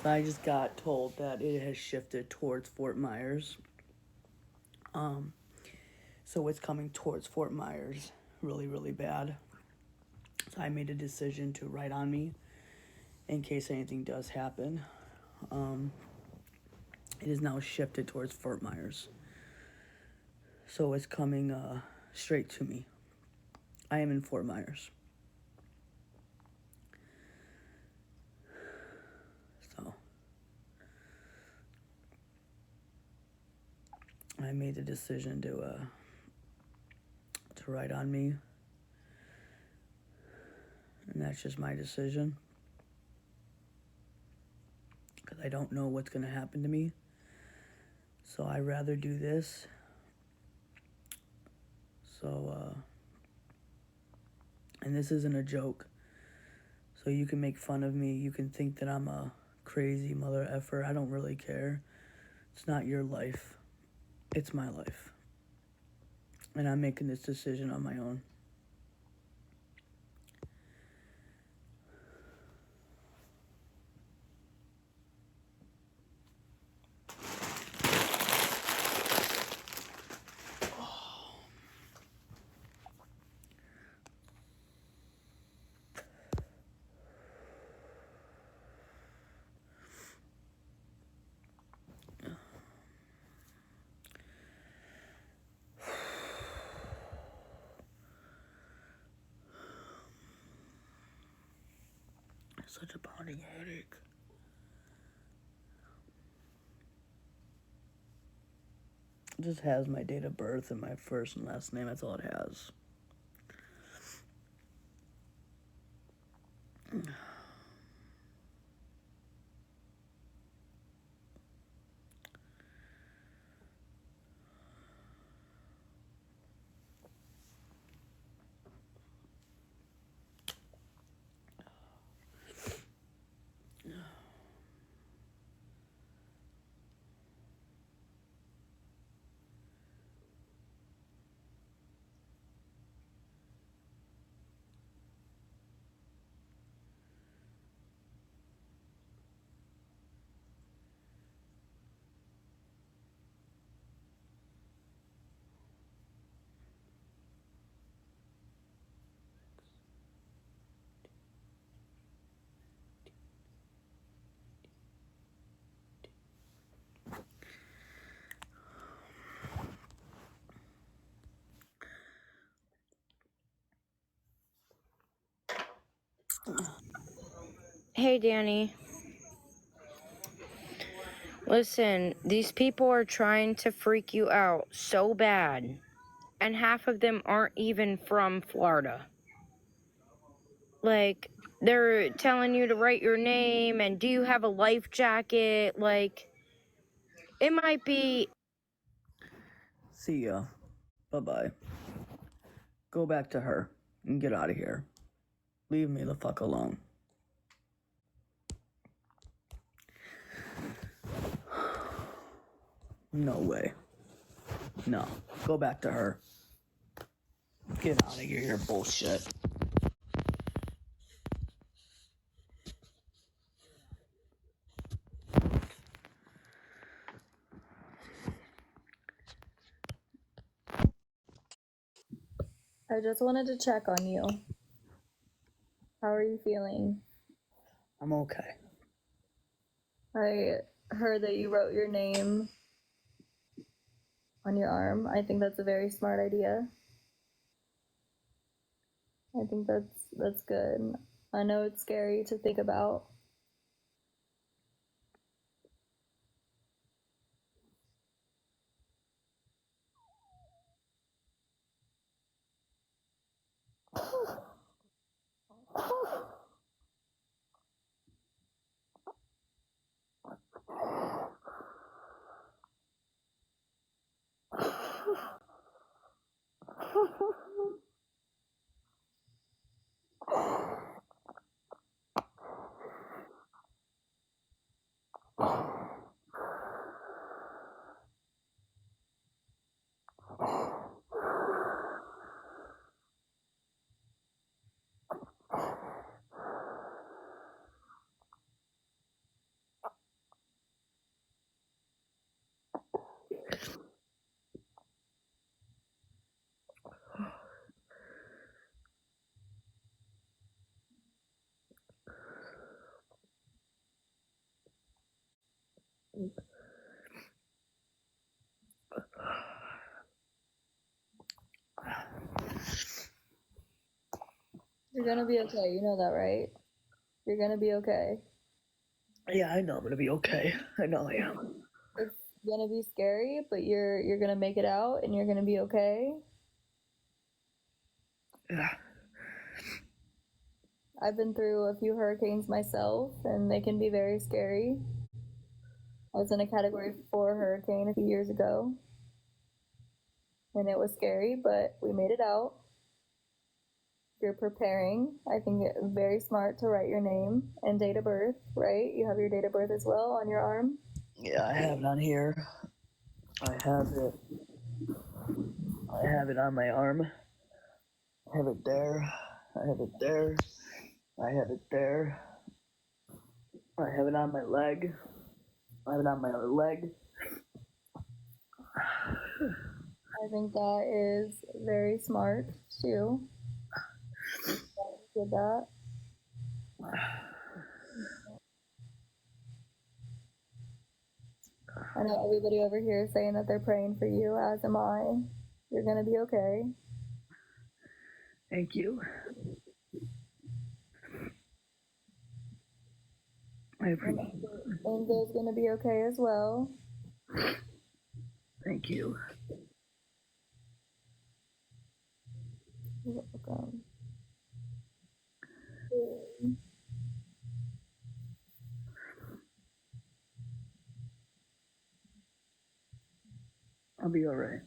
I just got told that it has shifted towards Fort Myers. Um, so it's coming towards Fort Myers really, really bad. So I made a decision to write on me in case anything does happen. Um, it is now shifted towards Fort Myers. So it's coming straight to me. I am in Fort Myers. So I made the decision to write on me. And that's just my decision. Because I don't know what's going to happen to me. So I'd rather do this. So, and this isn't a joke. So you can make fun of me. You can think that I'm a crazy mother effer. I don't really care. It's not your life. It's my life. And I'm making this decision on my own. Such a pounding headache. It just has my date of birth and my first and last name. That's all it has. Hey, Danny. Listen, these people are trying to freak you out so bad, and half of them aren't even from Florida. Like, they're telling you to write your name and do you have a life jacket? Like, it might be. See ya. Bye-bye. Go back to her and get out of here. Leave me the fuck alone. No way. No. Go back to her. Get out of here, your bullshit. I just wanted to check on you. How are you feeling? I'm okay. I heard that you wrote your name on your arm. I think that's a very smart idea. I think that's good. I know it's scary to think about. You're gonna be okay. You know that, right? You're gonna be okay. Yeah, I know I'm gonna be okay. I know I am. It's gonna be scary, but you're gonna make it out, and you're gonna be okay. Yeah. I've been through a few hurricanes myself, and they can be very scary. I was in a Category 4 hurricane a few years ago, and it was scary, but we made it out. If you're preparing, I think it's very smart to write your name and date of birth, right? You have your date of birth as well on your arm. Yeah, I have it on here. I have it. I have it on my arm. I have it there. I have it there. I have it there. I have it on my leg. I have it on my other leg. I think that is very smart too. Did that. I know everybody over here is saying that they're praying for you, as am I. You're gonna be okay. Thank you. I appreciate it. Angel's gonna be okay as well. Thank you. You're welcome. I'll be alright.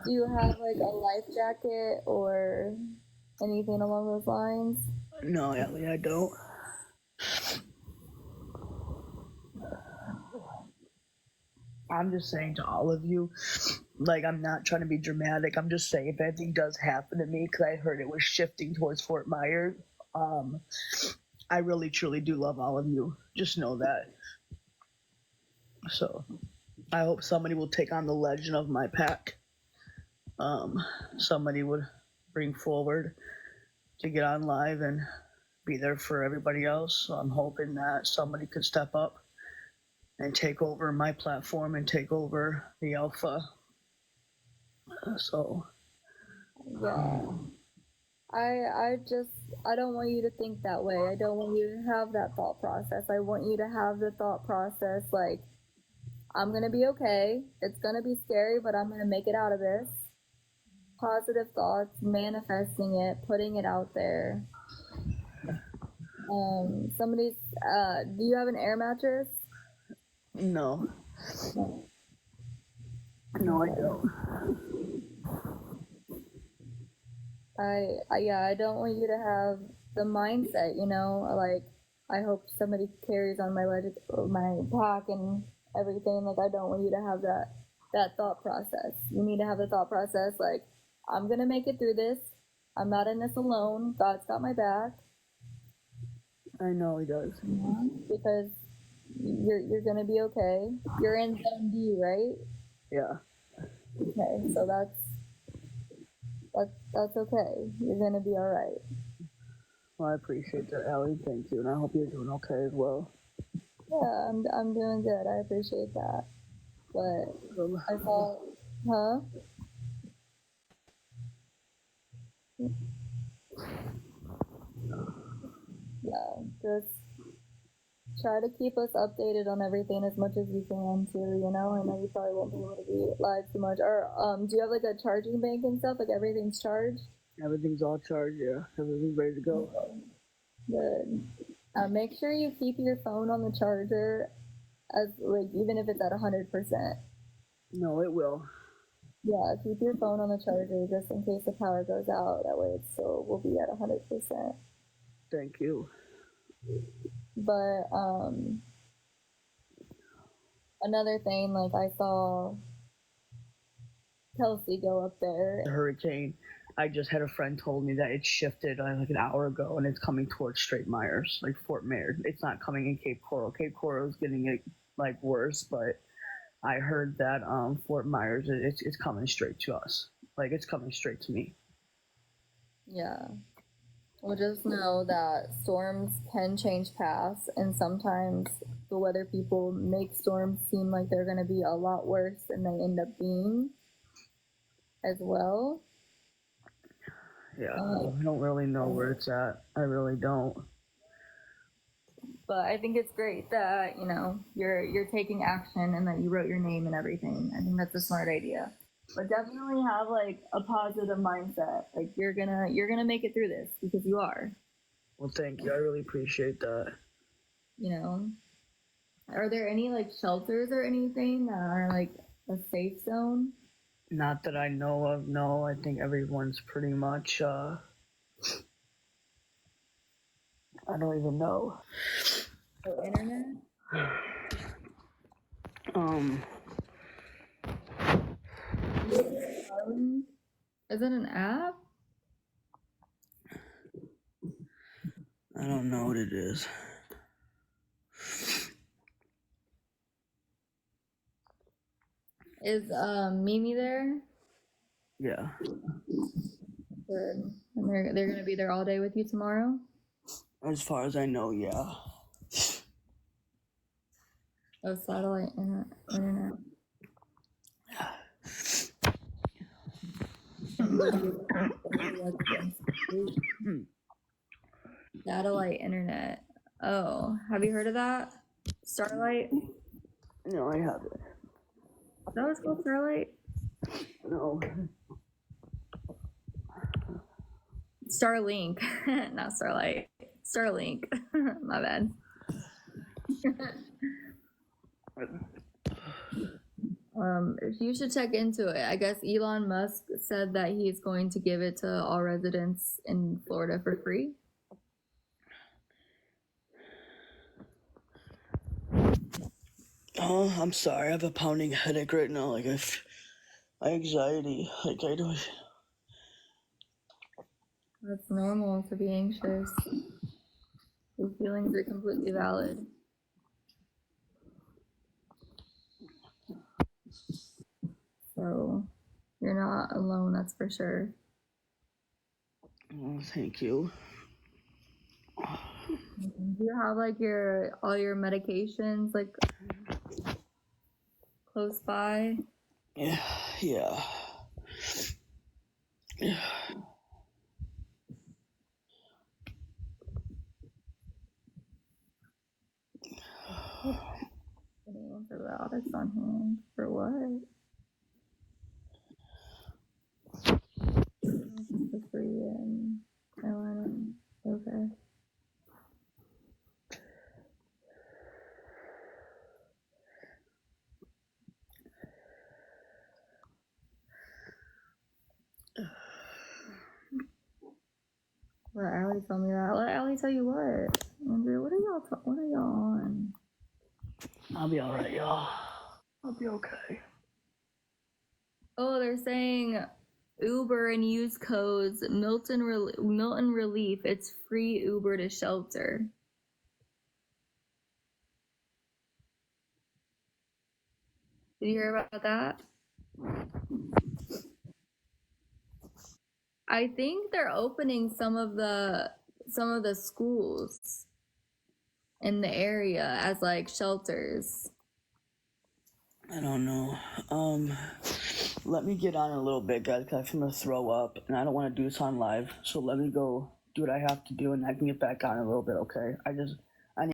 Do you have like a life jacket or anything along those lines? No, Ellie, I don't. I'm just saying to all of you, like, I'm not trying to be dramatic. I'm just saying if anything does happen to me, because I heard it was shifting towards Fort Myers, I really, truly do love all of you. Just know that. So, I hope somebody will take on the legend of my pack. Somebody would bring forward to get on live and be there for everybody else. So I'm hoping that somebody could step up and take over my platform and take over the alpha. So Yeah. I don't want you to think that way. I don't want you to have that thought process. I want you to have the thought process like, I'm gonna be okay. It's gonna be scary, but I'm gonna make it out of this. Positive thoughts, manifesting it, putting it out there. Do you have an air mattress? no, I don't. I don't want you to have the mindset, like I hope somebody carries on my pack and everything. Like I don't want you to have that thought process. You need to have the thought process like I'm gonna make it through this. I'm not in this alone. God's got my back. I know he does. Because you're gonna be okay. You're in zone D, right? Yeah. Okay, so that's okay. You're gonna be all right. Well, I appreciate that, Allie. Thank you, and I hope you're doing okay as well. Yeah, I'm doing good. I appreciate that. But I thought, huh? Yeah, just try to keep us updated on everything as much as you can too, I know you probably won't be able to be live too much. Or do you have like a charging bank and stuff? Like everything's charged? Everything's all charged, yeah. Everything's ready to go. Good. Make sure you keep your phone on the charger as like even if it's at 100%. No, it will. Yeah, keep your phone on the charger just in case the power goes out. That way it still will be at 100%. Thank you. But another thing, like I saw Kelsey go up there. The hurricane, I just had a friend told me that it shifted like an hour ago and it's coming towards Straight Myers, like Fort Myers. It's not coming in Cape Coral. Cape Coral is getting it like worse, but I heard that Fort Myers it's coming straight to us. Like it's coming straight to me. Yeah. Well, just know that storms can change paths, and sometimes the weather people make storms seem like they're going to be a lot worse than they end up being as well. Yeah, I don't really know where it's at. I really don't. But I think it's great that, you know, you're taking action and that you wrote your name and everything. I think that's a smart idea. But definitely have like a positive mindset. Like you're gonna make it through this because you are. Well, thank you. I really appreciate that. You know. Are there any like shelters or anything that are like a safe zone? Not that I know of, no. I think everyone's pretty much, I don't even know. Oh, internet? Is it an app? I don't know what it is. Is Mimi there? Yeah. Good. And they're gonna be there all day with you tomorrow? As far as I know, yeah. Oh, satellite internet. Satellite internet. Oh, have you heard of that? Starlight? No, I haven't. Is that what it's called, Starlight? No. Starlink, not Starlight. Starlink. My bad. You should check into it. I guess Elon Musk said that he's going to give it to all residents in Florida for free. Oh, I'm sorry. I have a pounding headache right now. Like, my anxiety. Like, I don't. That's normal to be anxious. Your feelings are completely valid. So, you're not alone, that's for sure. Oh, thank you. Do you have like all your medications like close by? Yeah. Yeah. Yeah. For the audits on hand. For what? For free in Carolina. Okay. Let Allie tell me that. Let Allie tell you what. Andrew, what are y'all on? I'll be alright, y'all. I'll be okay. Oh, they're saying Uber and use codes Milton Relief. It's free Uber to shelter. Did you hear about that? I think they're opening some of the schools in the area as like shelters. I don't know. Let me get on a little bit, guys, because I'm gonna throw up, and I don't want to do this on live. So let me go do what I have to do, and I can get back on in a little bit, okay?